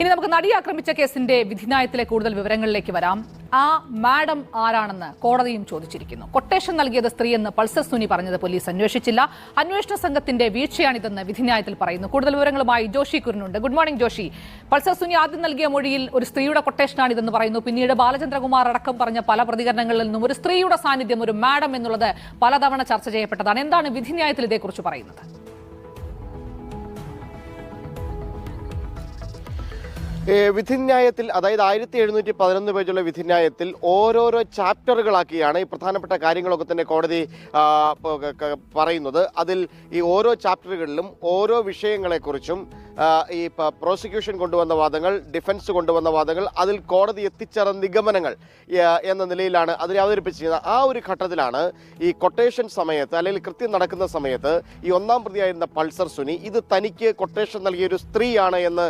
ഇനി നമുക്ക് നടി ആക്രമിച്ച കേസിന്റെ വിധിന്യായത്തിലെ കൂടുതൽ വിവരങ്ങളിലേക്ക് വരാം. ആ മാഡം ആരാണെന്ന് കോടതിയും ചോദിച്ചിരിക്കുന്നു. കൊട്ടേഷൻ നൽകിയത് സ്ത്രീയെന്ന് പൾസർ സുനി പറഞ്ഞത് പോലീസ് അന്വേഷിച്ചില്ല. അന്വേഷണ സംഘത്തിന്റെ വീഴ്ചയാണിതെന്ന് വിധിന്യായത്തിൽ പറയുന്നു. കൂടുതൽ വിവരങ്ങളുമായി ജോഷി കുരുന്നുണ്ട്. Good morning Joshi. Pulsar Suni ആദ്യം നൽകിയ മൊഴിയിൽ ഒരു സ്ത്രീയുടെ കൊട്ടേഷനാണിതെന്ന് പറയുന്നു. പിന്നീട് ബാലചന്ദ്രകുമാർ അടക്കം പറഞ്ഞ പല പ്രതികരണങ്ങളിൽ നിന്നും ഒരു സ്ത്രീയുടെ സാന്നിധ്യം, ഒരു മാഡം എന്നുള്ളത് പലതവണ ചർച്ച ചെയ്യപ്പെട്ടതാണ്. എന്താണ് വിധിന്യായത്തിൽ ഇതേക്കുറിച്ച് പറയുന്നത്? വിധിന്യായത്തിൽ, അതായത് 1711 പേജുള്ള വിധിന്യായത്തിൽ ഓരോരോ ചാപ്റ്ററുകളാക്കിയാണ് ഈ പ്രധാനപ്പെട്ട കാര്യങ്ങളൊക്കെ തന്നെ കോടതി പറയുന്നത്. അതിൽ ഈ ഓരോ ചാപ്റ്ററുകളിലും ഓരോ വിഷയങ്ങളെക്കുറിച്ചും ഈ പ്രോസിക്യൂഷൻ കൊണ്ടുവന്ന വാദങ്ങൾ, ഡിഫൻസ് കൊണ്ടുവന്ന വാദങ്ങൾ, അതിൽ കോടതി എത്തിച്ചേർന്ന നിഗമനങ്ങൾ എന്ന നിലയിലാണ് അതിനെ അവതരിപ്പിച്ചിരുന്നത്. ആ ഒരു ഘട്ടത്തിലാണ് ഈ കൊട്ടേഷൻ സമയത്ത്, അല്ലെങ്കിൽ കൃത്യം നടക്കുന്ന സമയത്ത്, ഈ ഒന്നാം പ്രതിയായിരുന്ന പൾസർ സുനി ഇത് തനിക്ക് കൊട്ടേഷൻ നൽകിയ ഒരു സ്ത്രീയാണ് എന്ന്